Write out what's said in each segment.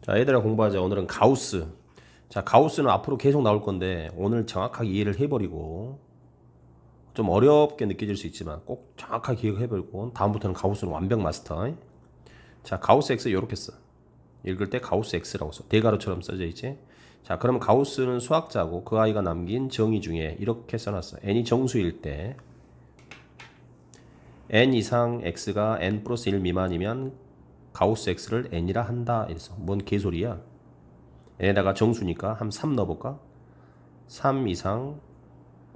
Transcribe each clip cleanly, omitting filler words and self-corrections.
자, 얘들아 공부하자. 오늘은 가우스. 자, 가우스는 앞으로 계속 나올 건데 오늘 정확하게 이해를 해버리고 좀 어렵게 느껴질 수 있지만 꼭 정확하게 기억해버리고 다음부터는 가우스는 완벽 마스터. 자, 가우스 X 이렇게 써. 읽을 때 가우스 X라고 써. 대가로처럼 써져 있지. 자, 그러면 가우스는 수학자고 그 아이가 남긴 정의 중에 이렇게 써놨어. n이 정수일 때 n 이상 x가 n 플러스 1 미만이면 가우스 x를 n이라 한다. 이래서 뭔 개소리야. n에다가 정수니까 한 3 넣어볼까? 3 이상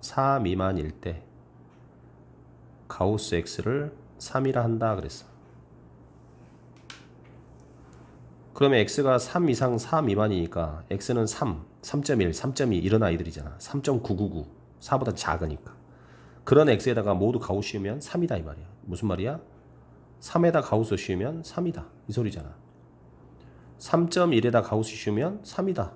4 미만일 때 가우스 x를 3이라 한다 그랬어. 그러면 x가 3 이상 4 미만이니까 x는 3, 3.1, 3.2 이런 아이들이잖아. 3.999 4보다 작으니까. 그런 x에다가 모두 가우스 씌우면 3이다 이 말이야. 무슨 말이야? 3에다 가우스 씌우면 3이다 이 소리잖아. 3.1에다 가우스 씌우면 3이다.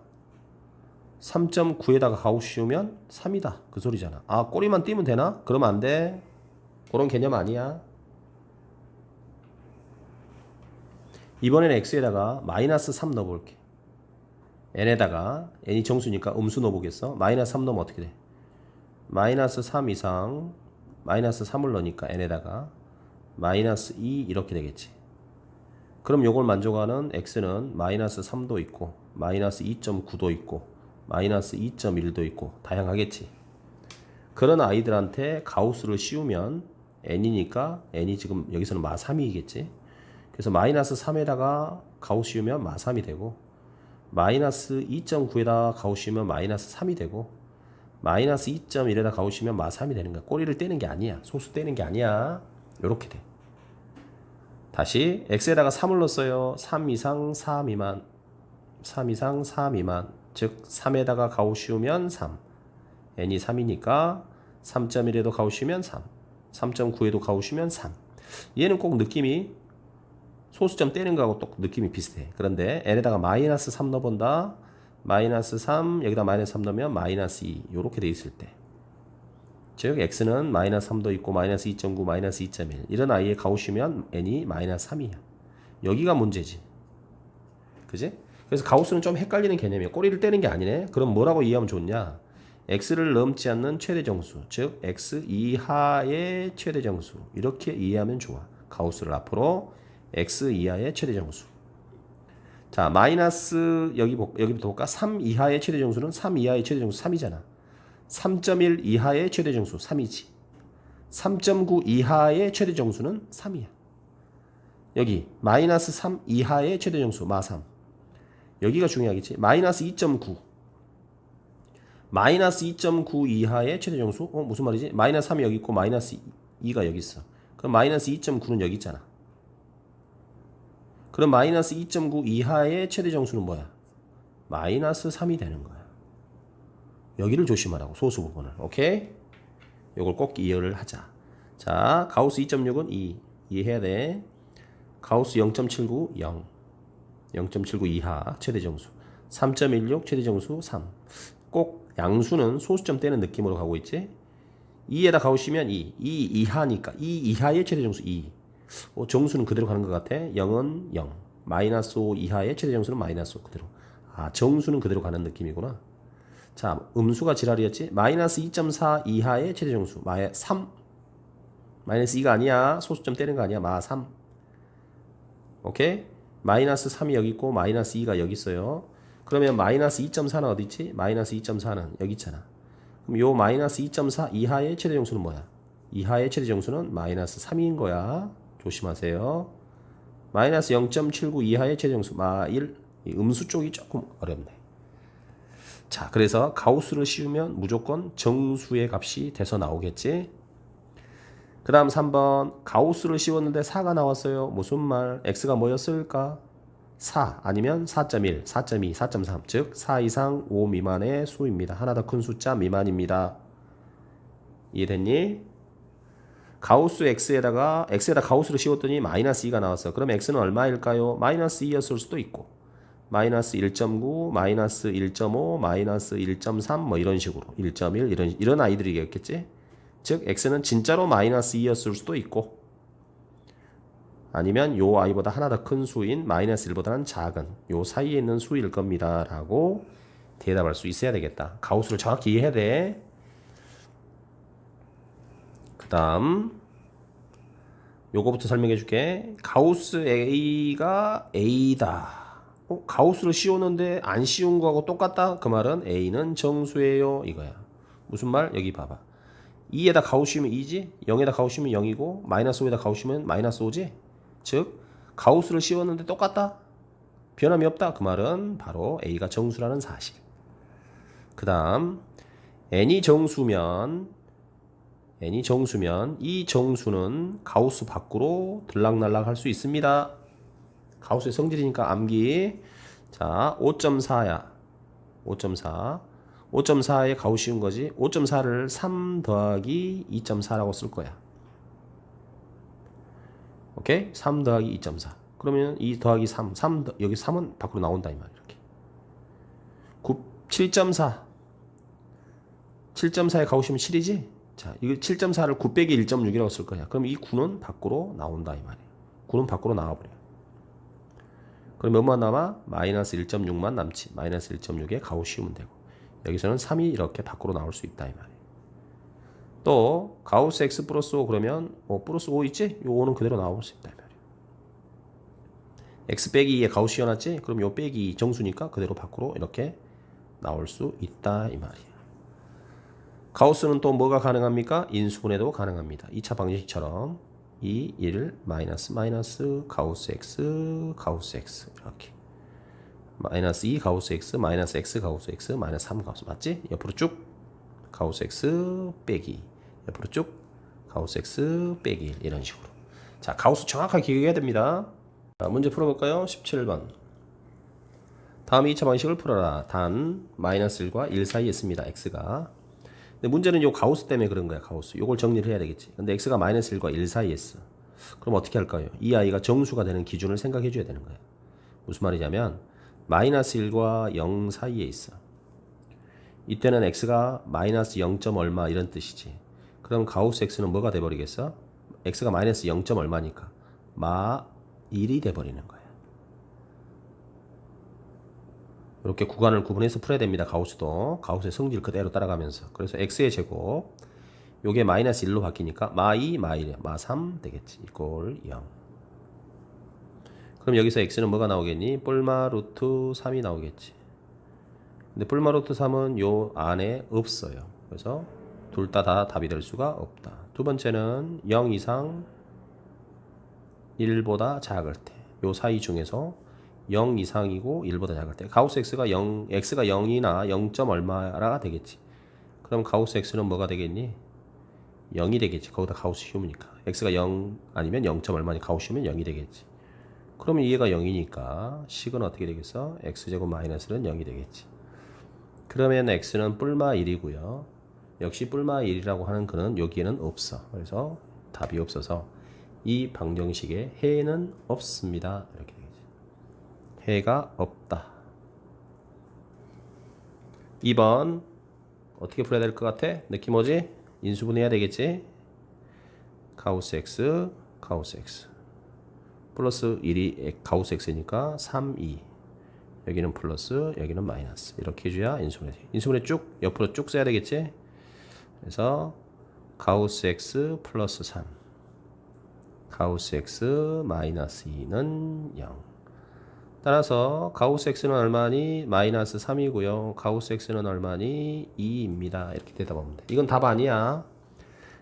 3.9에다가 가우스 씌우면 3이다 그 소리잖아. 아, 꼬리만 띄면 되나? 그러면 안 돼. 그런 개념 아니야. 이번에는 x에다가 마이너스 3 넣어볼게. n에다가 n이 정수니까 음수 넣어보겠어. 마이너스 3 넣으면 어떻게 돼? 마이너스 3 이상 마이너스 3을 넣으니까 n에다가 마이너스 2 이렇게 되겠지. 그럼 요걸 만족하는 x는 마이너스 3도 있고 마이너스 2.9도 있고 마이너스 2.1도 있고 다양하겠지. 그런 아이들한테 가우스를 씌우면 n이니까 n이 지금 여기서는 마 3이겠지. 그래서 마이너스 3에다가 가우스 씌우면 마 3이 되고 마이너스 2.9에다가 가우스 씌우면 마이너스 3이 되고 마이너스 2.1에다 가우스 씌우면 마 3이 되는 거야. 꼬리를 떼는 게 아니야. 소수 떼는 게 아니야. 요렇게 돼. 다시 x에다가 3을 넣었어요. 3 이상 4 미만 3 이상 4 미만 즉 3에다가 가우스 씌우면 3 n이 3이니까 3.1에도 가우스 씌우면 3 3.9에도 가우스 씌우면 3 얘는 꼭 느낌이 소수점 떼는 거하고 또 느낌이 비슷해. 그런데 n에다가 마이너스 3 넣어본다. 마이너스 3 여기다 마이너스 3 넣으면 마이너스 2 요렇게 돼 있을 때 즉 x는 마이너스 3도 있고 마이너스 2.9 마이너스 2.1 이런 아이에 가우스면 n이 마이너스 3이야. 여기가 문제지. 그지? 그래서 가우스는 좀 헷갈리는 개념이야. 꼬리를 떼는 게 아니네. 그럼 뭐라고 이해하면 좋냐? x를 넘지 않는 최대 정수 즉 x 이하의 최대 정수 이렇게 이해하면 좋아. 가우스를 앞으로 x 이하의 최대 정수. 자, 마이너스 여기부터 볼까? 3 이하의 최대 정수는 3 이하의 최대 정수 3이잖아. 3.1 이하의 최대 정수 3이지. 3.9 이하의 최대 정수는 3이야. 여기 마이너스 3 이하의 최대 정수 마 3. 여기가 중요하겠지. 마이너스 2.9 마이너스 2.9 이하의 최대 정수 무슨 말이지? 마이너스 3이 여기 있고 마이너스 2가 여기 있어. 그럼 마이너스 2.9는 여기 있잖아. 그럼 마이너스 2.9 이하의 최대 정수는 뭐야? 마이너스 3이 되는 거야. 여기를 조심하라고. 소수 부분을. 오케이? 요걸 꼭 이해를 하자. 자, 가우스 2.6은 2 이해해야 돼. 가우스 0.79 0 0.79 이하 최대 정수 3.16 최대 정수 3. 꼭 양수는 소수점 떼는 느낌으로 가고 있지. 2에다 가우스면 2 이하니까 2 이하의 최대 정수 2. 정수는 그대로 가는 것 같아. 0은 0 마이너스 5 이하의 최대 정수는 마이너스 5 그대로. 아, 정수는 그대로 가는 느낌이구나. 자, 음수가 지랄이었지. 마이너스 2.4 이하의 최대 정수 3. 마이너스 2가 아니야. 소수점 떼는 거 아니야. 마 3. 오케이? 마이너스 3이 여기 있고 마이너스 2가 여기 있어요. 그러면 마이너스 2.4는 어디 있지? 마이너스 2.4는 여기 있잖아. 그럼 요 마이너스 2.4 이하의 최대 정수는 뭐야? 이하의 최대 정수는 마이너스 3인 거야. 조심하세요. 마이너스 0.79 이하의 최대 정수 마 1. 이 음수 쪽이 조금 어렵네. 자, 그래서 가우스를 씌우면 무조건 정수의 값이 돼서 나오겠지. 그 다음 3번 가우스를 씌웠는데 4가 나왔어요. 무슨 말? x가 뭐였을까? 4 아니면 4.1, 4.2, 4.3 즉 4 이상 5 미만의 수입니다. 하나 더 큰 숫자 미만입니다. 이해됐니? 가우스 x에다 가우스를 씌웠더니 마이너스 2가 나왔어. 그럼 x는 얼마일까요? 마이너스 2였을 수도 있고 마이너스 1.9, 마이너스 1.5, 마이너스 1.3 뭐 이런 식으로 1.1 이런 아이들이겠지. 즉 x는 진짜로 마이너스 2였을 수도 있고 아니면 요 i보다 하나 더 큰 수인 마이너스 1보다는 작은 요 사이에 있는 수일 겁니다 라고 대답할 수 있어야 되겠다. 가우스를 정확히 이해해야 돼. 그 다음 요거부터 설명해 줄게. 가우스 A가 A다. 가우스를 씌우는데 안 씌운 거하고 똑같다? 그 말은 A는 정수예요 이거야. 무슨 말? 여기 봐봐. 2에다 가우스 씌우면 2지? 0에다 가우스 씌우면 0이고 마이너스 5에다 가우스 씌우면 마이너스 5지? 즉 가우스를 씌웠는데 똑같다? 변함이 없다? 그 말은 바로 A가 정수라는 사실. 그 다음 n이 정수면 이 정수는 가우스 밖으로 들락날락 할 수 있습니다. 가우스의 성질이니까 암기. 자, 5.4야. 5.4에 가우스 씌운 거지. 5.4를 3 더하기 2.4라고 쓸 거야. 오케이? 3 더하기 2.4. 그러면 2 더하기 3. 여기 3은 밖으로 나온다 이 말. 이렇게. 7.4. 7.4에 가우스 씌우면 7이지? 자, 이거 7.4를 9 빼기 1.6이라고 쓸 거야. 그럼 이 9는 밖으로 나온다 이 말이야. 9는 밖으로 나와버려. 그럼 몇만 남아? 마이너스 1.6만 남지. 마이너스 1.6에 가우스 씌우면 되고. 여기서는 3이 이렇게 밖으로 나올 수 있다 이 말이야. 또 가우스 x 플러스 5 그러면 플러스 5 있지? 요 5는 그대로 나올 수 있다 이 말이야. x 빼기 2에 가우스 씌워놨지? 그럼 요 빼기 2 정수니까 그대로 밖으로 이렇게 나올 수 있다 이 말이야. 가우스는 또 뭐가 가능합니까? 인수분해도 가능합니다. 2차 방정식처럼 2, 1, 마이너스 가우스 x 이렇게 마이너스 2 가우스 x 마이너스 x 가우스 x 마이너스 3 가우스 맞지? 옆으로 쭉 가우스 x 빼기 옆으로 쭉 가우스 x 빼기 1 이런 식으로. 자, 가우스 정확하게 기억해야 됩니다. 자, 문제 풀어볼까요? 17번. 다음 2차 방식을 풀어라. 단 마이너스 1과 1 사이에 있습니다. x가. 근데 문제는 요 가우스 때문에 그런 거야. 가우스. 요걸 정리를 해야 되겠지. 근데 x가 마이너스 1과 1 사이에 있어. 그럼 어떻게 할까요? 이 아이가 정수가 되는 기준을 생각해 줘야 되는 거야. 무슨 말이냐면 마이너스 1과 0 사이에 있어. 이때는 x가 마이너스 0. 얼마 이런 뜻이지. 그럼 가우스 x는 뭐가 돼버리겠어? x가 마이너스 0. 얼마니까 마 1이 돼버리는 거야. 이렇게 구간을 구분해서 풀어야 됩니다. 가우스도. 가우스의 성질 그대로 따라가면서. 그래서 x의 제곱 요게 마이너스 1로 바뀌니까 마 2, 마 1, 마 3 되겠지. 이꼴 0. 그럼 여기서 x는 뭐가 나오겠니? 뿔마 루트 3이 나오겠지. 근데 뿔마 루트 3은 요 안에 없어요. 그래서 둘 다 답이 될 수가 없다. 두 번째는 0 이상 1보다 작을 때. 요 사이 중에서 0 이상이고 1보다 작을 때 가우스 x가 0이나 0. 얼마가 되겠지. 그럼 가우스 x는 뭐가 되겠니? 0이 되겠지. 거기다 가우스 씌우니까 x가 0 아니면 0. 얼마니 가우스 씌우면 0이 되겠지. 그러면 얘가 0이니까 식은 어떻게 되겠어? x제곱 마이너스는 0이 되겠지. 그러면 x는 뿔마 1이고요. 역시 뿔마 1이라고 하는 그는 여기에는 없어. 그래서 답이 없어서 이 방정식에 해는 없습니다. 이렇게 되겠지. 해가 없다. 2번 어떻게 풀어야 될 것 같아? 느낌 오지? 인수분해해야 되겠지? 가우스 x 플러스 1이 가우스 x니까 3, 2 여기는 플러스 여기는 마이너스 이렇게 해줘야 인수분해 쭉 옆으로 쭉 써야 되겠지? 그래서 가우스 x 플러스 3 가우스 x 마이너스 2는 0. 따라서 가우스 x는 얼마니? 마이너스 3이고요. 가우스 x는 얼마니? 2입니다. 이렇게 대답하면 돼. 이건 답 아니야.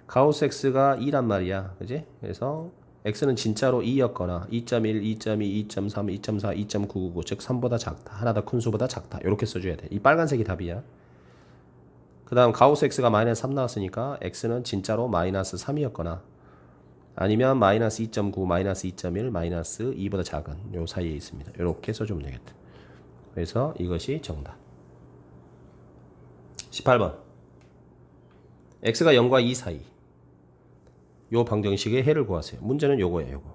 가우스 x가 2란 말이야. 그지? 그래서 x는 진짜로 2였거나 2.1, 2.2, 2.3, 2.4, 2.999 즉 3보다 작다. 하나 더 큰 수보다 작다. 이렇게 써줘야 돼. 이 빨간색이 답이야. 그 다음 가우스 x가 마이너스 3 나왔으니까 x는 진짜로 마이너스 3이었거나 아니면 마이너스 2.9, 마이너스 2.1, 마이너스 2보다 작은 요 사이에 있습니다. 이렇게 써주면 되겠다. 그래서 이것이 정답. 18번 x가 0과 2 사이 요 방정식의 해를 구하세요. 문제는 요거예요. 요거.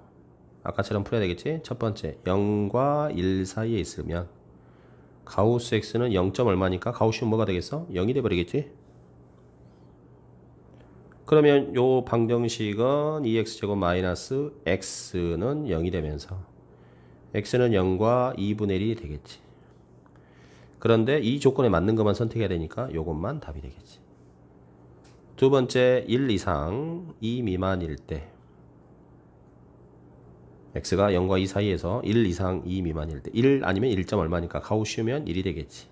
아까처럼 풀어야 되겠지? 첫 번째 0과 1 사이에 있으면 가우스 x는 0. 얼마니까 가우스는 뭐가 되겠어? 0이 돼버리겠지? 그러면 요 방정식은 2x제곱 마이너스 x는 0이 되면서 x는 0과 2분의 1이 되겠지. 그런데 이 조건에 맞는 것만 선택해야 되니까 요것만 답이 되겠지. 두 번째 1 이상 2 미만일 때 x가 0과 2 사이에서 1 이상 2 미만일 때 1 아니면 1점 얼마니까 가우시우면 1이 되겠지.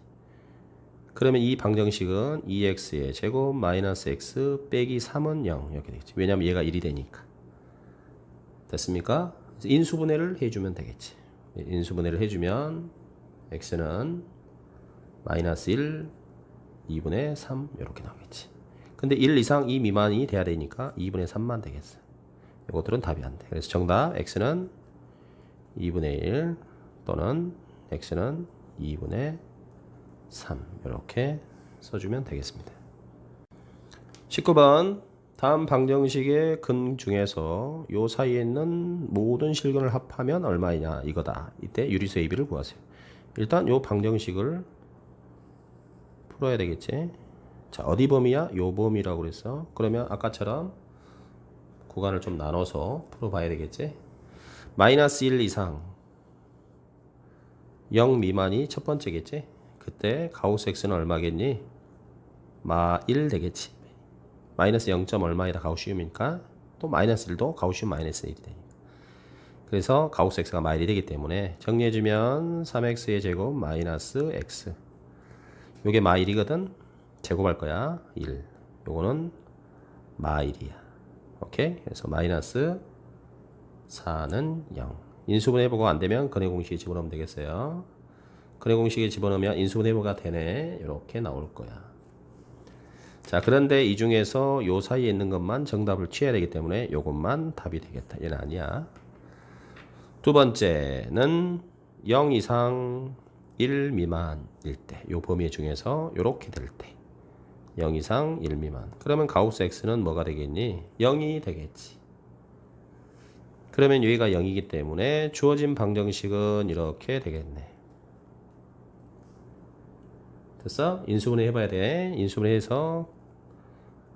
그러면 이 방정식은 2x의 제곱 마이너스 x 빼기 3은 0 이렇게 되겠지. 왜냐하면 얘가 1이 되니까. 됐습니까? 인수분해를 해주면 되겠지. 인수분해를 해주면 x는 마이너스 1, 2분의 3 이렇게 나오겠지. 근데 1 이상 2 미만이 돼야 되니까 2분의 3만 되겠어. 이것들은 답이 안 돼. 그래서 정답 x는 2분의 1 또는 x는 2분의 3 이렇게 써주면 되겠습니다. 19번 다음 방정식의 근 중에서 요 사이에 있는 모든 실근을 합하면 얼마이냐 이거다. 이때 유리수 AB를 구하세요. 일단 요 방정식을 풀어야 되겠지. 자, 어디 범위야? 요 범위라고 그랬어. 그러면 아까처럼 구간을 좀 나눠서 풀어봐야 되겠지. 마이너스 1 이상 0 미만이 첫 번째겠지. 그때 가우스 x는 얼마겠니? 마 1 되겠지. 마이너스 0. 얼마에다 가우시움이니까 또 마이너스 1도 가우시움 마이너스 1이 되니까. 그래서 가우스 x가 마 1이 되기 때문에 정리해주면 3x의 제곱 마이너스 x. 요게 마 1이거든. 제곱할 거야. 1. 요거는 마 1이야. 오케이? 그래서 마이너스 4는 0. 인수분해해보고 안되면 근해 공식에 집어넣으면 되겠어요. 근해 공식에 집어넣으면 인수분해해보가 되네. 이렇게 나올 거야. 자, 그런데 이 중에서 요 사이에 있는 것만 정답을 취해야 되기 때문에 요것만 답이 되겠다. 얘는 아니야. 두 번째는 0 이상 1 미만일 때, 요 범위 중에서 요렇게 될 때, 0 이상 1 미만. 그러면 가우스 x는 뭐가 되겠니? 0이 되겠지. 그러면 여기가 0이기 때문에 주어진 방정식은 이렇게 되겠네. 됐어? 인수분해 해봐야 돼. 인수분해 해서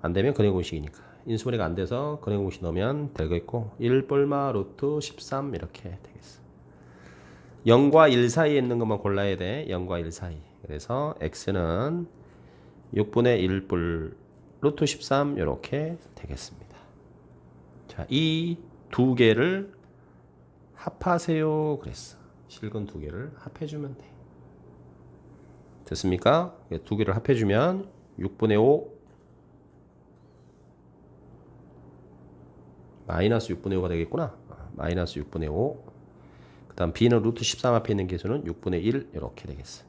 안 되면 근해 공식이니까. 인수분해가 안 돼서 근해 공식 넣으면 되겠고 1뿔마 루트 13 이렇게 되겠어. 0과 1 사이에 있는 것만 골라야 돼. 0과 1 사이. 그래서 x는 6분의 1뿔 루트 13 이렇게 되겠습니다. 자, 이 두 개를 합하세요 그랬어. 실근 두 개를 합해주면 돼. 됐습니까? 두 개를 합해주면 6분의 5 마이너스 6분의 5가 되겠구나. 마이너스 6분의 5. 그 다음 b는 루트 13 앞에 있는 개수는 6분의 1 이렇게 되겠어.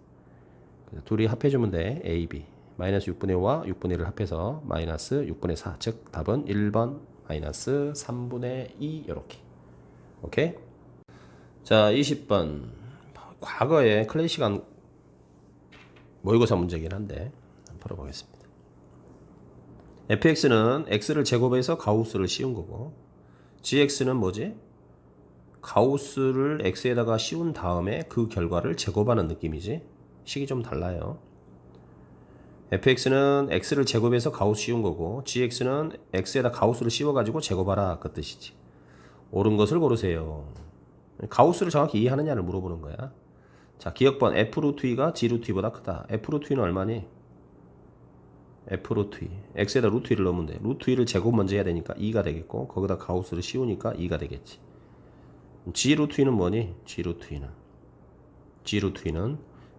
둘이 합해주면 돼. a, b. 마이너스 6분의 5와 6분의 1을 합해서 마이너스 6분의 4. 즉 답은 1번 마이너스 3분의 2 이렇게. 오케이? 자, 20번. 과거에 클래식한 모의고사 문제이긴 한데 한번 풀어보겠습니다. fx는 x를 제곱해서 가우스를 씌운 거고 gx는 뭐지? 가우스를 x에다가 씌운 다음에 그 결과를 제곱하는 느낌이지. 식이 좀 달라요. fx는 x를 제곱해서 가우스 씌운 거고 gx는 x에다 가우스를 씌워가지고 제곱하라 그 뜻이지. 옳은 것을 고르세요. 가우스를 정확히 이해하느냐를 물어보는 거야. 자, 기억번 f 루트 2가 g 루트 2보다 크다. f 루트 2는 얼마니? f 루트 2. x에다 루트 2를 넣으면 돼. 루트 2를 제곱 먼저 해야 되니까 2가 되겠고 거기다 가우스를 씌우니까 2가 되겠지. g 루트 2는 뭐니? g 루트 2는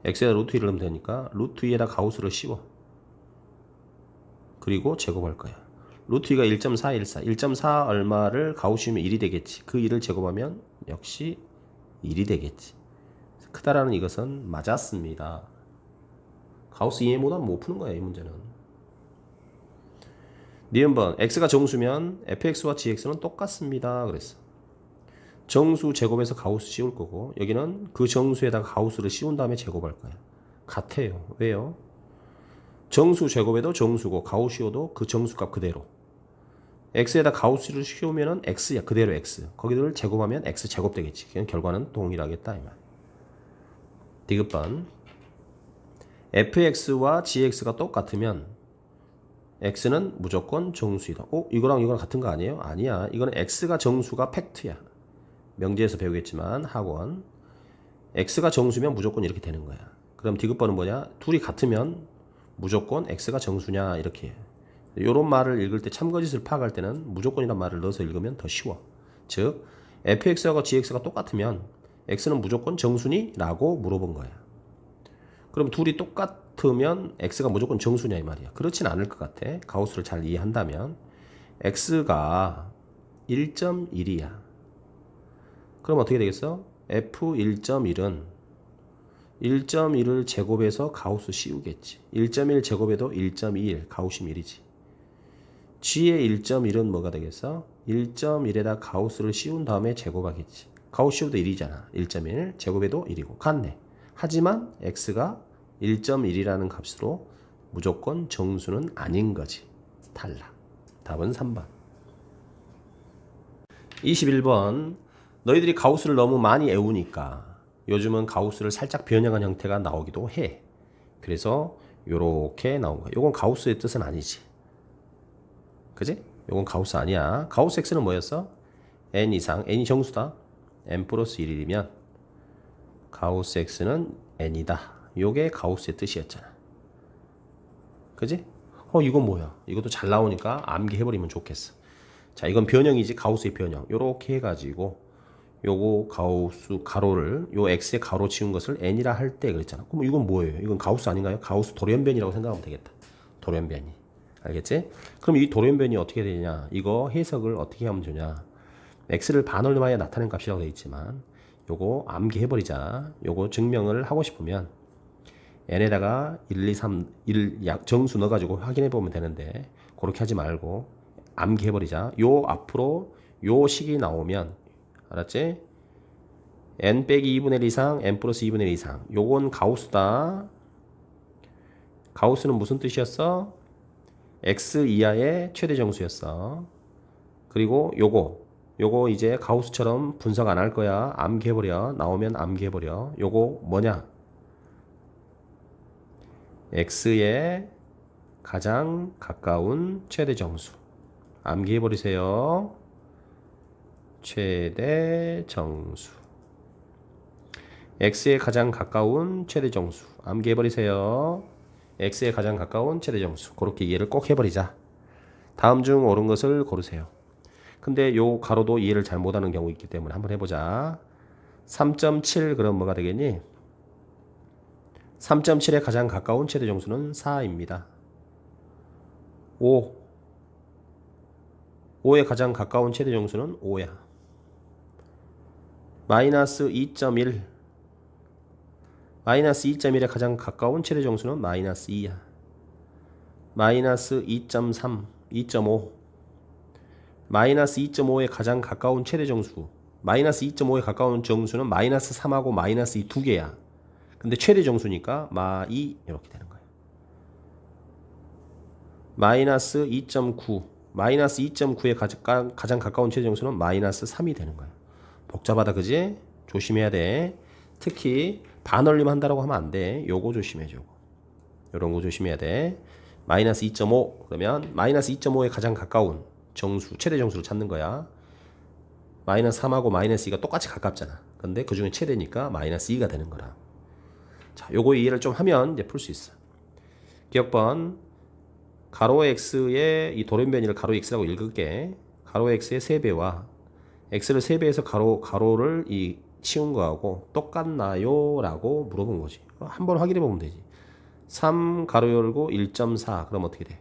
x에다 루트 2를 넣으면 되니까 루트 2에다 가우스를 씌워. 그리고 제곱할 거야. 루트 2가 1.414. 1.4 얼마를 가우시면 1이 되겠지. 그 1을 제곱하면 역시 1이 되겠지. 크다라는 이것은 맞았습니다. 가우스 이해보다 못 푸는 거야, 이 문제는. 니은번 x가 정수면 fx와 gx는 똑같습니다. 그랬어. 정수 제곱해서 가우스 씌울 거고 여기는 그 정수에다가 가우스를 씌운 다음에 제곱할 거야. 같아요. 왜요? 정수 제곱해도 정수고 가우스 씌워도 그 정수값 그대로. x에다 가우스를 씌우면은 x야. 그대로 x. 거기를 제곱하면 x 제곱 되겠지. 그냥 결과는 동일하겠다 이 말. 디귿번 fx와 gx가 똑같으면 x는 무조건 정수이다. 이거랑 이거랑 같은 거 아니에요? 아니야. 이거는 x가 정수가 팩트야. 명제에서 배우겠지만 학원. x가 정수면 무조건 이렇게 되는 거야. 그럼 디귿번은 뭐냐? 둘이 같으면 무조건 x가 정수냐 이렇게 해. 이런 말을 읽을 때 참거짓을 파악할 때는 무조건이란 말을 넣어서 읽으면 더 쉬워. 즉 fx하고 gx가 똑같으면 x는 무조건 정수니? 라고 물어본 거야. 그럼 둘이 똑같으면 x가 무조건 정수냐 이 말이야. 그렇진 않을 것 같아. 가우스를 잘 이해한다면 x가 1.1이야. 그럼 어떻게 되겠어? f1.1은 1.1을 제곱해서 가우스 씌우겠지. 1.1 제곱해도 1.21 가우스 1이지. g의 1.1은 뭐가 되겠어? 1.1에다 가우스를 씌운 다음에 제곱하겠지. 가우스 씌우도 1이잖아. 1.1 제곱해도 1이고 같네. 하지만 x가 1.1이라는 값으로 무조건 정수는 아닌 거지. 탈락. 답은 3번. 21번. 너희들이 가우스를 너무 많이 애우니까 요즘은 가우스를 살짝 변형한 형태가 나오기도 해. 그래서 요렇게 나온 거야. 요건 가우스의 뜻은 아니지. 그지? 요건 가우스 아니야. 가우스 x는 뭐였어? n 이상, n이 정수다. n 플러스 1이면 가우스 x는 n이다. 요게 가우스의 뜻이었잖아. 그지? 이건 뭐야? 이것도 잘 나오니까 암기해버리면 좋겠어. 자, 이건 변형이지. 가우스의 변형. 요렇게 해가지고 요거 가우스 가로를 요 x의 가로 치운 것을 n이라 할 때 그랬잖아. 그럼 이건 뭐예요? 이건 가우스 아닌가요? 가우스 돌연변이라고 생각하면 되겠다. 돌연변이. 알겠지? 그럼 이 돌연변이 어떻게 되냐? 이거 해석을 어떻게 하면 되냐? x를 반올림하여 나타낸 값이라고 되어 있지만 요거 암기해버리자. 요거 증명을 하고 싶으면 n에다가 1, 2, 3, 1 정수 넣어가지고 확인해보면 되는데 그렇게 하지 말고 암기해버리자. 요 앞으로 요 식이 나오면 알았지? n 빼기 2분의 1 이상 n 플러스 2분의 1 이상 요건 가우스다. 가우스는 무슨 뜻이었어? x 이하의 최대 정수였어. 그리고 요거 이제 가우스처럼 분석 안 할 거야. 암기해버려. 나오면 암기해버려. 요거 뭐냐? x의 가장 가까운 최대 정수. 암기해버리세요. 최대 정수. x의 가장 가까운 최대 정수. 암기해버리세요. x의 가장 가까운 최대 정수. 그렇게 이해를 꼭 해버리자. 다음 중 옳은 것을 고르세요. 근데 요 가로도 이해를 잘 못하는 경우 있기 때문에 한번 해보자. 3.7 그럼 뭐가 되겠니? 3.7에 가장 가까운 최대 정수는 4입니다. 5에 가장 가까운 최대 정수는 5야. 마이너스 2.1 마이너스 2.1에 가장 가까운 최대 정수는 마이너스 2야. 마이너스 2.3 2.5 마이너스 2.5에 가장 가까운 최대 정수. 마이너스 2.5에 가까운 정수는 마이너스 3하고 마이너스 2 두 개야. 근데 최대 정수니까 마2 이렇게 되는 거야. 마이너스 2.9 마이너스 2.9에 가장 가까운 최대 정수는 마이너스 3이 되는 거야. 복잡하다 그지? 조심해야 돼. 특히 반올림 한다라고 하면 안 돼. 요거 조심해줘. 요런 거 조심해야 돼. 마이너스 2.5 그러면 마이너스 2.5에 가장 가까운 정수 최대 정수를 찾는 거야. 마이너스 3하고 마이너스 2가 똑같이 가깝잖아. 근데 그 중에 최대니까 마이너스 2가 되는 거라. 자, 요거 이해를 좀 하면 이제 풀 수 있어. 기억번 가로 x의 이 돌연변이를 가로 x라고 읽을게. 가로 x의 3배와 x를 3배에서 가로를 이 치운 거하고 똑같나요? 라고 물어본 거지. 한번 확인해 보면 되지. 3 가로 열고 1.4 그럼 어떻게 돼?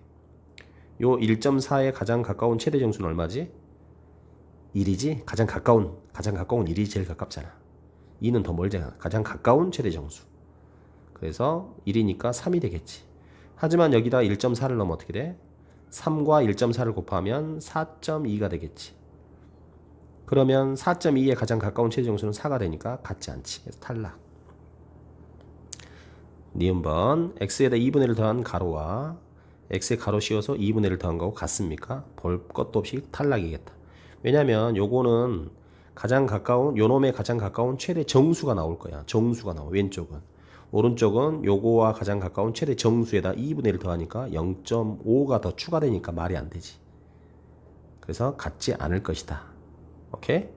요 1.4에 가장 가까운 최대 정수는 얼마지? 1이지? 가장 가까운 1이 제일 가깝잖아. 2는 더 멀잖아. 가장 가까운 최대 정수. 그래서 1이니까 3이 되겠지. 하지만 여기다 1.4를 넣으면 어떻게 돼? 3과 1.4를 곱하면 4.2가 되겠지. 그러면 4.2에 가장 가까운 최대 정수는 4가 되니까 같지 않지. 그래서 탈락. 니은번 x에다 2분의 1을 더한 가로와 x에 가로 씌워서 2분의 1을 더한 거하고 같습니까? 볼 것도 없이 탈락이겠다. 왜냐면 요거는 가장 가까운 요놈의 가장 가까운 최대 정수가 나올 거야. 정수가 나와. 왼쪽은. 오른쪽은 요거와 가장 가까운 최대 정수에다 2분의 1 더하니까 0.5가 더 추가되니까 말이 안 되지. 그래서 같지 않을 것이다. 오케이?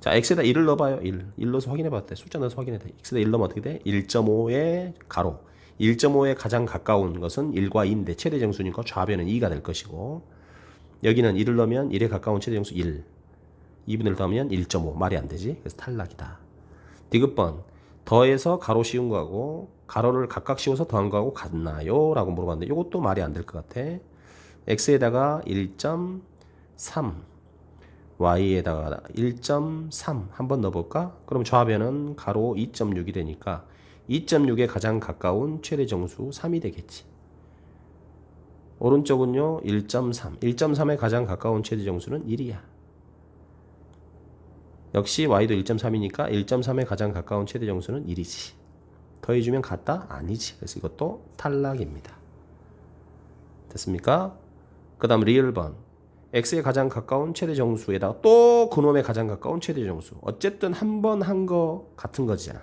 자, x에다 1을 넣어봐요. 1 넣어서 확인해봐도 돼. 숫자 넣어서 확인해도 돼. x에다 1 넣으면 어떻게 돼? 1.5의 가로. 1.5에 가장 가까운 것은 1과 2인데 최대 정수니까 좌변은 2가 될 것이고, 여기는 1을 넣으면 1에 가까운 최대 정수 1. 2분의 1 더하면 1.5. 말이 안 되지. 그래서 탈락이다. 디귿번. 더해서 가로 씌운 거하고 가로를 각각 씌워서 더한 거하고 같나요? 라고 물어봤는데 이것도 말이 안 될 것 같아. x에다가 1.3 y에다가 1.3 한번 넣어볼까? 그럼 좌변은 가로 2.6이 되니까 2.6에 가장 가까운 최대 정수 3이 되겠지. 오른쪽은요 1.3 1.3에 가장 가까운 최대 정수는 1이야. 역시 y도 1.3이니까 1.3에 가장 가까운 최대 정수는 1이지. 더해주면 같다? 아니지. 그래서 이것도 탈락입니다. 됐습니까? 그 다음 리얼번. x에 가장 가까운 최대 정수에다가 또 그놈에 가장 가까운 최대 정수. 어쨌든 한 번 한 거 같은 거잖아.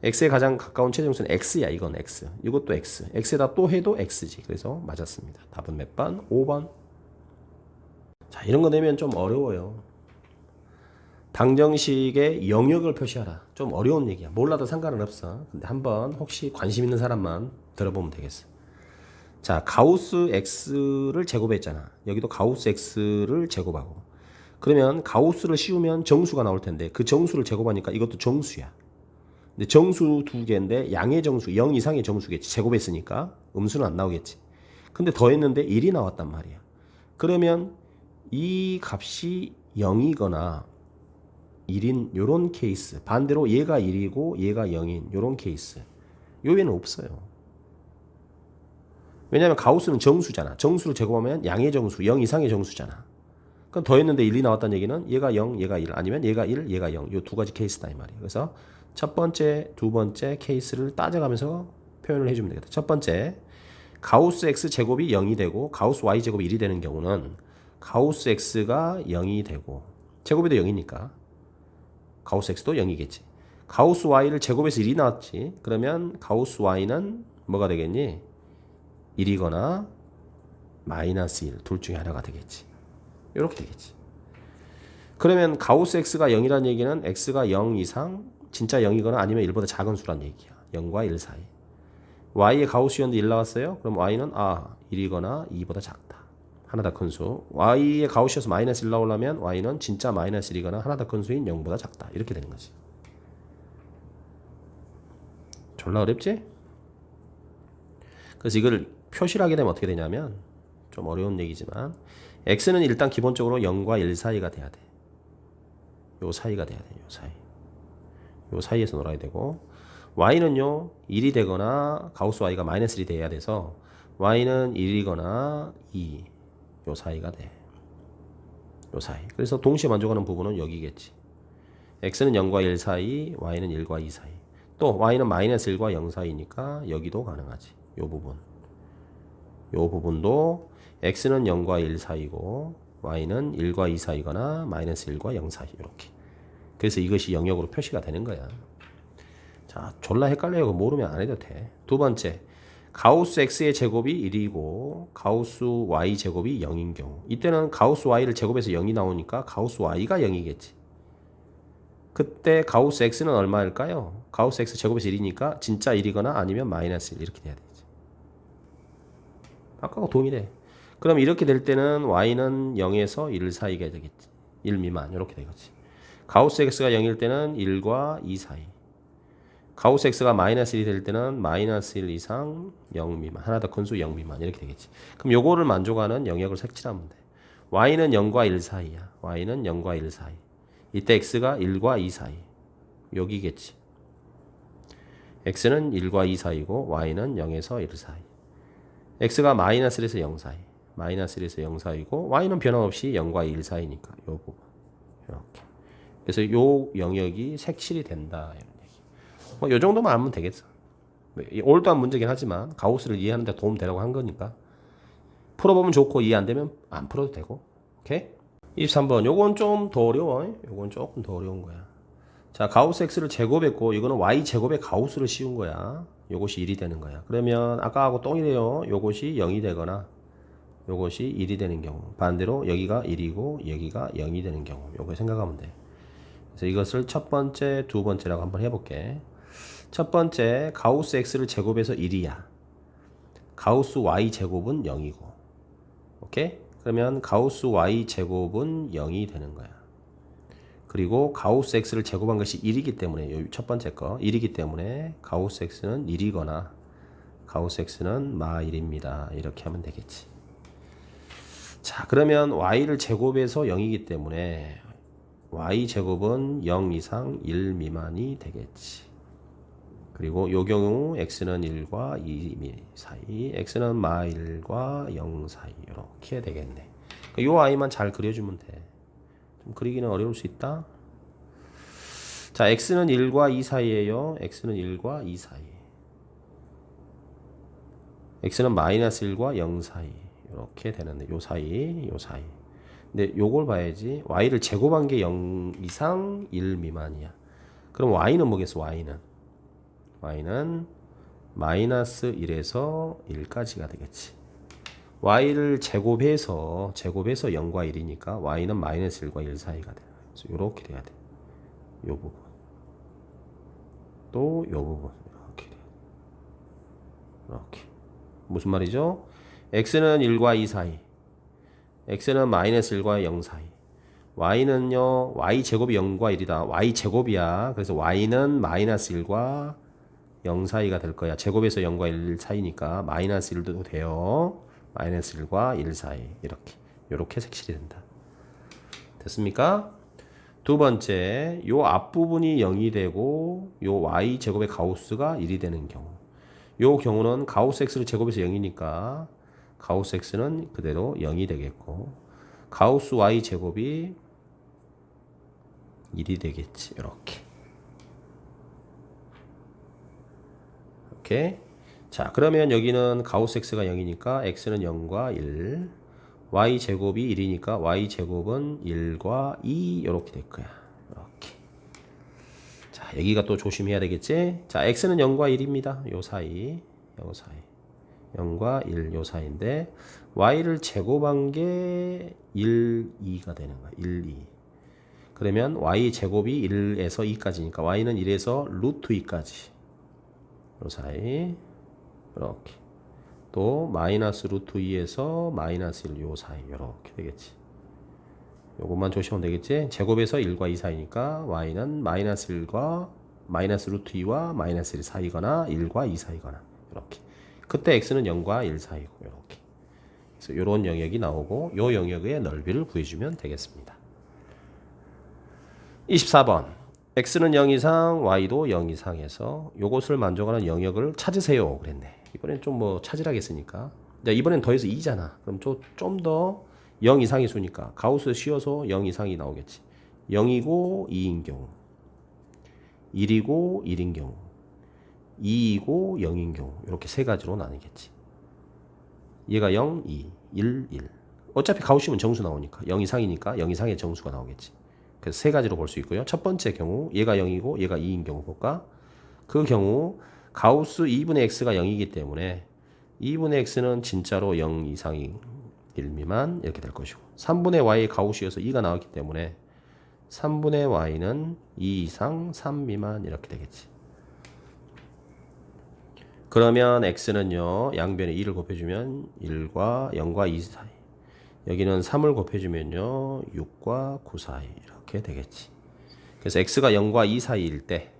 x에 가장 가까운 최대 정수는 x야. 이건 x. 이것도 x. x에다 또 해도 x지. 그래서 맞았습니다. 답은 몇 번? 5번. 자, 이런 거 내면 좀 어려워요. 방정식의 영역을 표시하라. 좀 어려운 얘기야. 몰라도 상관은 없어. 근데 한번 혹시 관심 있는 사람만 들어보면 되겠어. 자, 가우스 x를 제곱했잖아. 여기도 가우스 x를 제곱하고. 그러면 가우스를 씌우면 정수가 나올 텐데 그 정수를 제곱하니까 이것도 정수야. 근데 정수 두 개인데 양의 정수, 0 이상의 정수겠지. 제곱했으니까 음수는 안 나오겠지. 근데 더했는데 1이 나왔단 말이야. 그러면 이 값이 0이거나 1인 요런 케이스, 반대로 얘가 1이고 얘가 0인 요런 케이스, 요 외에는 없어요. 왜냐하면 가우스는 정수잖아. 정수를 제곱하면 양의 정수, 0 이상의 정수잖아. 그럼 더했는데 1이 나왔다는 얘기는 얘가 0, 얘가 1, 아니면 얘가 1, 얘가 0, 요 두 가지 케이스다 이 말이에요. 그래서 첫 번째, 두 번째 케이스를 따져가면서 표현을 해주면 되겠다. 첫 번째, 가우스 x 제곱이 0이 되고 가우스 y 제곱이 1이 되는 경우는 가우스 x가 0이 되고 제곱에도 0이니까 가우스 x도 0이겠지. 가우스 y를 제곱해서 1이 나왔지. 그러면 가우스 y는 뭐가 되겠니? 1이거나 마이너스 1, 둘 중에 하나가 되겠지. 이렇게 되겠지. 그러면 가우스 x가 0이라는 얘기는 x가 0 이상 진짜 0이거나 아니면 1보다 작은 수란 얘기야. 0과 1 사이. y의 가우스였는데 1 나왔어요. 그럼 y는 1이거나 2보다 작다. 하나 더 큰 수. y의 가우스여서 마이너스 1 나오려면 y는 진짜 마이너스 1이거나 하나 더 큰 수인 0보다 작다. 이렇게 되는 거지. 졸라 어렵지? 그래서 이걸 표시를 하게 되면 어떻게 되냐면 좀 어려운 얘기지만 x는 일단 기본적으로 0과 1 사이가 돼야 돼. 요 사이가 돼야 돼. 요 사이. 요 사이에서 놀아야 되고 y는요 1이 되거나 가우스 y가 마이너스 1이 돼야 돼서 y는 1이거나 2 요 사이가 돼. 요 사이. 그래서 동시에 만족하는 부분은 여기겠지. x는 0과 1 사이, y는 1과 2 사이. 또 y는 마이너스 1과 0 사이니까 여기도 가능하지. 요 부분. 요 부분도 x는 0과 1 사이고 y는 1과 2 사이거나 마이너스 1과 0 사이. 이렇게. 그래서 이것이 영역으로 표시가 되는 거야. 자, 졸라 헷갈려요. 모르면 안 해도 돼. 두 번째. 가우스 x의 제곱이 1이고 가우스 y 제곱이 0인 경우 이때는 가우스 y를 제곱해서 0이 나오니까 가우스 y가 0이겠지. 그때 가우스 x는 얼마일까요? 가우스 x 제곱에서 1이니까 진짜 1이거나 아니면 마이너스 1 이렇게 돼야 되지. 아까가 동일해. 그럼 이렇게 될 때는 y는 0에서 1 사이가 되겠지. 1 미만 이렇게 되겠지. 가우스 x가 0일 때는 1과 2 사이. 가우스 x가 마이너스 1이 될 때는 마이너스 1 이상 0 미만. 하나 더 큰 수 0 미만. 이렇게 되겠지. 그럼 요거를 만족하는 영역을 색칠하면 돼. y는 0과 1 사이야. y는 0과 1 사이. 이때 x가 1과 2 사이. 여기겠지. x는 1과 2 사이고 y는 0에서 1 사이. x가 마이너스 1에서 0 사이. 마이너스 1에서 0 사이고 y는 변함없이 0과 1 사이니까 요 부분. 이렇게. 그래서 요 영역이 색칠이 된다. 요 정도만 알면 되겠어. 올드한 문제긴 하지만 가우스를 이해하는 데 도움 되라고 한 거니까 풀어보면 좋고 이해 안 되면 안 풀어도 되고. 오케이? 23번 요건 좀 더 어려워. 요건 조금 더 어려운 거야. 자, 자, 가우스 x를 제곱했고 이거는 y 제곱의 가우스를 씌운 거야. 요것이 1이 되는 거야. 그러면 아까하고 똥이래요. 요것이 0이 되거나 요것이 1이 되는 경우, 반대로 여기가 1이고 여기가 0이 되는 경우, 요거 생각하면 돼. 그래서 이것을 첫 번째, 두 번째라고 한번 해볼게. 첫 번째, 가우스 x를 제곱해서 1이야. 가우스 y 제곱은 0이고, 오케이? 그러면 가우스 y 제곱은 0이 되는 거야. 그리고 가우스 x를 제곱한 것이 1이기 때문에, 첫 번째 거 1이기 때문에 가우스 x는 1이거나 가우스 x는 마 1입니다. 이렇게 하면 되겠지. 자, 그러면 y를 제곱해서 0이기 때문에 y 제곱은 0 이상 1 미만이 되겠지. 그리고 요 경우 x는 1과 2 사이, x는 마 1과 0 사이 이렇게 되겠네. 요 i만 잘 그려주면 돼. 좀 그리기는 어려울 수 있다. 자, x는 1과 2 사이에요. x는 1과 2 사이. x는 마이너스 1과 0 사이. 이렇게 되는데 요 사이, 요 사이. 근데 요걸 봐야지. y를 제곱한 게 0 이상 1 미만이야. 그럼 y는 뭐겠어? y는 마이너스 1에서 1까지가 되겠지. y를 제곱해서 0과 1이니까 y는 마이너스 1과 1 사이가 돼. 그래서 요렇게 돼야 돼. 요 부분. 또 요 부분. 이렇게 돼. 이렇게. 무슨 말이죠? x는 1과 2 사이, x는 마이너스 1과 0 사이, y는요, y 제곱이 0과 1이다. y 제곱이야. 그래서 y는 마이너스 1과 0 사이가 될 거야. 제곱에서 0과 1 사이니까 마이너스 1도 돼요. 마이너스 1과 1 사이. 이렇게 색칠이 된다. 됐습니까? 두 번째, 요 앞부분이 0이 되고 요 y 제곱의 가우스가 1이 되는 경우. 요 경우는 가우스 x를 제곱해서 0이니까 가우스 x는 그대로 0이 되겠고, 가우스 y 제곱이 1이 되겠지. 이렇게. 오케이. 자, 그러면 여기는 가우스 x가 0이니까 x는 0과 1, y 제곱이 1이니까 y 제곱은 1과 2 이렇게 될 거야. 이렇게. 자, 여기가 또 조심해야 되겠지? 자, x는 0과 1입니다. 요 사이. 0과 1 요 사이인데 y를 제곱한 게 1, 2가 되는 거야. 1, 2. 그러면 y 제곱이 1에서 2까지니까 y는 1에서 루트 2까지. 요 사이. 이렇게. 또 마이너스 루트 2에서 마이너스 1 요 사이. 이렇게 되겠지. 요것만 조심하면 되겠지? 제곱에서 1과 2 사이니까 y는 마이너스 1과 마이너스 루트 2와 마이너스 1 사이거나 1과 2 사이거나 이렇게. 그때 x는 0과 1 사이고 이렇게. 그래서 이런 영역이 나오고 요 영역의 넓이를 구해주면 되겠습니다. 24번. x는 0 이상, y도 0 이상해서 요것을 만족하는 영역을 찾으세요. 그랬네. 이번엔 좀 뭐 찾으라겠으니까. 이번엔 더해서 2잖아. 그럼 좀 더 0 이상이 수니까 가우스 씌워서 0 이상이 나오겠지. 0이고 2인 경우, 1이고 1인 경우, 2이고 0인 경우 이렇게 세 가지로 나뉘겠지. 얘가 0, 2, 1, 1. 어차피 가우시면 정수 나오니까 0 이상이니까 0 이상의 정수가 나오겠지. 그래서 세 가지로 볼 수 있고요. 첫 번째 경우 얘가 0이고 얘가 2인 경우 볼까? 그 경우 가우스 2분의 x가 0이기 때문에 2분의 x는 진짜로 0 이상이 1 미만 이렇게 될 것이고, 3분의 y의 가우시여서 2가 나왔기 때문에 3분의 y는 2 이상 3 미만 이렇게 되겠지. 그러면 x는요, 양변에 2를 곱해주면 1과 0과 2 사이, 여기는 3을 곱해주면요 6과 9 사이 이렇게 되겠지. 그래서 x가 0과 2 사이일 때,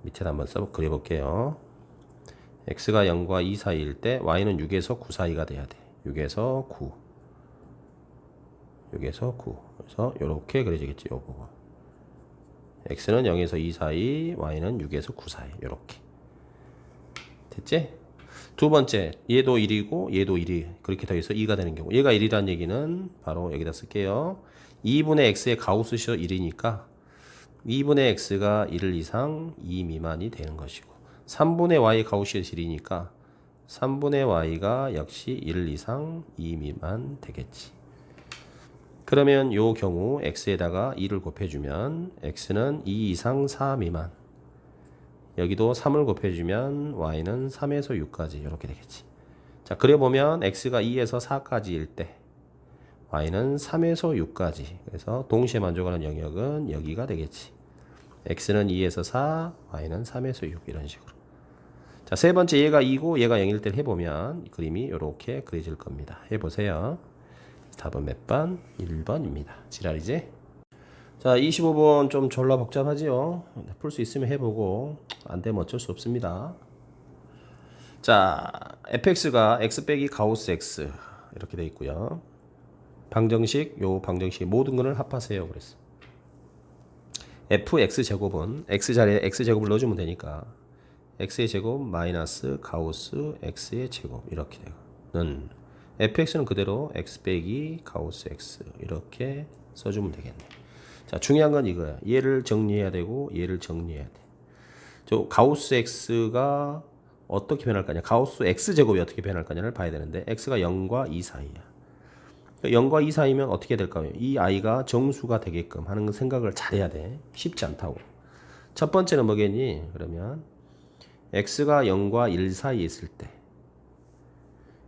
밑에다 한번 그려볼게요. x가 0과 2 사이일 때 y는 6에서 9 사이가 돼야 돼. 6에서 9. 그래서 이렇게 그려지겠지. 요 부분. x는 0에서 2 사이, y는 6에서 9 사이. 이렇게. 됐지? 두 번째, 얘도 1이고 얘도 1이 그렇게 더해서 2가 되는 경우, 얘가 1이라는 얘기는 바로 여기다 쓸게요. 2분의 x의 가우스시어 1이니까 2분의 x가 1 이상 2 미만이 되는 것이고, 3분의 y 가우시어 1이니까 3분의 y가 역시 1 이상 2 미만 되겠지. 그러면 요 경우 x에다가 2를 곱해주면 x는 2 이상 4 미만. 여기도 3을 곱해주면 y는 3에서 6까지 이렇게 되겠지. 자, 그려보면 x가 2에서 4까지일 때 y는 3에서 6까지. 그래서 동시에 만족하는 영역은 여기가 되겠지. x는 2에서 4, y는 3에서 6 이런 식으로. 자, 세 번째 얘가 2고 얘가 0일 때를 해보면 그림이 이렇게 그려질 겁니다. 해보세요. 답은 몇 번? 1번입니다. 지랄이지? 자, 25번 좀 졸라 복잡하지요? 풀 수 있으면 해보고 안 되면 어쩔 수 없습니다. 자, fx가 x 빼기 가우스 x 이렇게 돼 있고요. 방정식, 요 방정식 모든 거를 합하세요. 그랬어. fx제곱은 x 자리에 x제곱을 넣어주면 되니까 x의 제곱 마이너스 가우스 x의 제곱 이렇게 되는 fx는 그대로 x 빼기 가우스 x 이렇게 써주면 되겠네. 자, 중요한 건 이거야. 얘를 정리해야 되고 얘를 정리해야 돼. 저 가우스 x가 어떻게 변할 거냐, 가우스 x제곱이 어떻게 변할 거냐를 봐야 되는데 x가 0과 2 사이야. 0과 2 사이면 어떻게 될까요? 이 아이가 정수가 되게끔 하는 생각을 잘해야 돼. 쉽지 않다고. 첫 번째는 뭐겠니? 그러면 x가 0과 1 사이에 있을 때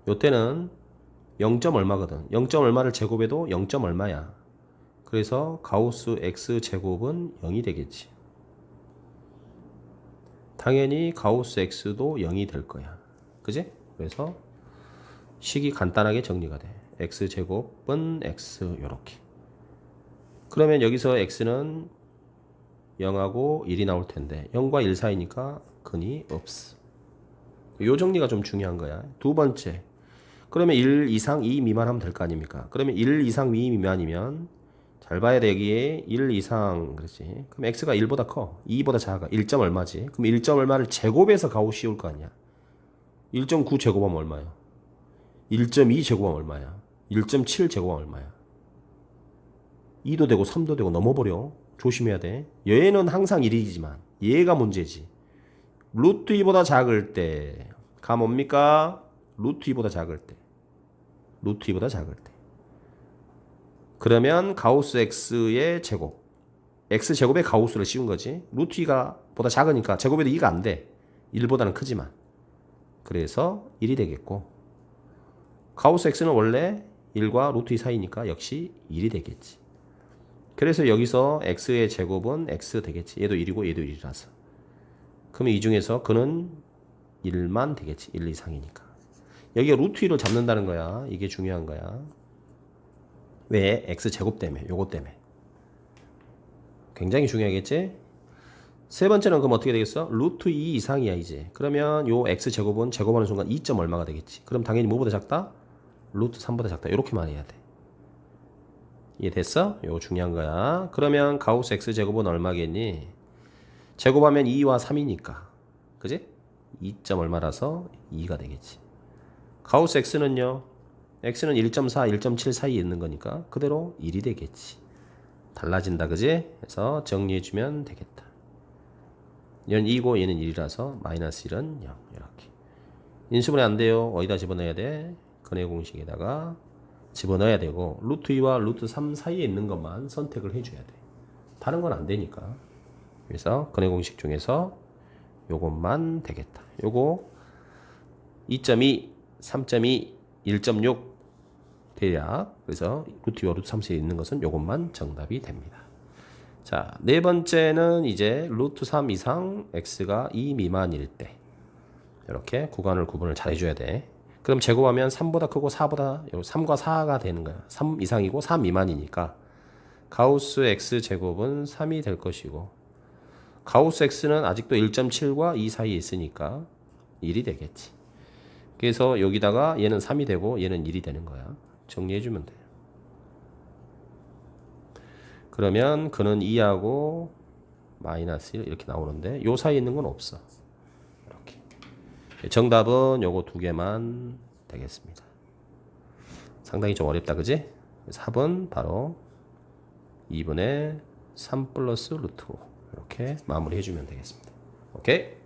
요때는 0. 얼마거든. 0. 얼마를 제곱해도 0. 얼마야. 그래서 가우스 x 제곱은 0이 되겠지. 당연히 가우스 x도 0이 될 거야. 그지? 그래서 식이 간단하게 정리가 돼. x 제곱은 x 요렇게. 그러면 여기서 x는 0하고 1이 나올 텐데 0과 1 사이니까 근이 없어. 요 정리가 좀 중요한 거야. 두 번째. 그러면 1 이상 2 미만 하면 될 거 아닙니까? 그러면 1 이상 2 미만이면 잘 봐야 돼. 여기에 1 이상 그렇지. 그럼 x가 1보다 커. 2보다 작아. 1. 얼마지? 그럼 1. 얼마를 제곱해서 가우스 씌울 거 아니야. 1.9 제곱하면 얼마야? 1.2 제곱하면 얼마야? 1.7 제곱하면 얼마야? 2도 되고 3도 되고 넘어버려. 조심해야 돼. 얘는 항상 1이지만 얘가 문제지. 루트 2보다 작을 때 가 뭡니까? 루트 2보다 작을 때. 루트 2보다 작을 때. 그러면 가우스 x의 제곱. x 제곱에 가우스를 씌운 거지. 루트 2가 보다 작으니까 제곱에도 2가 안 돼. 1보다는 크지만. 그래서 1이 되겠고. 가우스 x는 원래 1과 루트 2 사이니까 역시 1이 되겠지. 그래서 여기서 x의 제곱은 x 되겠지. 얘도 1이고 얘도 1이라서. 그러면 이 중에서 그는 1만 되겠지. 1 이상이니까. 여기가 루트 2를 잡는다는 거야. 이게 중요한 거야. 왜? x 제곱 때문에. 요거 때문에. 굉장히 중요하겠지? 세 번째는 그럼 어떻게 되겠어? 루트 2 이상이야 이제. 그러면 요 x 제곱은 제곱하는 순간 2. 얼마가 되겠지. 그럼 당연히 뭐보다 작다? 루트 3보다 작다. 이렇게만 해야 돼. 이해됐어? 요거 중요한 거야. 그러면 가우스 x 제곱은 얼마겠니? 제곱하면 2와 3이니까. 그지? 2. 얼마라서 2가 되겠지. 가우스 x는요. x는 1.4, 1.7 사이에 있는 거니까 그대로 1이 되겠지. 달라진다. 그지? 그래서 정리해주면 되겠다. 얘는 2고 얘는 1이라서 마이너스 1은 0. 이렇게. 인수분해 안 돼요. 어디다 집어넣어야 돼? 근해 공식에다가 집어넣어야 되고 루트 2와 루트 3 사이에 있는 것만 선택을 해줘야 돼. 다른 건 안 되니까. 그래서 근해 공식 중에서 요것만 되겠다. 요거 2.2, 3.2, 1.6 대략. 그래서 루트 2와 루트 3 사이에 있는 것은 요것만 정답이 됩니다. 자, 네 번째는 이제 루트 3 이상 x가 2 미만일 때 이렇게 구분을 잘 해줘야 돼. 그럼 제곱하면 3보다 크고 4보다 3과 4가 되는 거야. 3 이상이고 3 미만이니까 가우스 x 제곱은 3이 될 것이고 가우스 x는 아직도 1.7과 2 사이에 있으니까 1이 되겠지. 그래서 여기다가 얘는 3이 되고 얘는 1이 되는 거야. 정리해주면 돼. 그러면 그는 2하고 마이너스 1 이렇게 나오는데 요 사이에 있는 건 없어. 이렇게. 정답은 요거 두 개만 되겠습니다. 상당히 좀 어렵다. 그지? 그래서 합은 바로 2분의 3 플러스 루트 5 이렇게 마무리 해주면 되겠습니다. 오케이?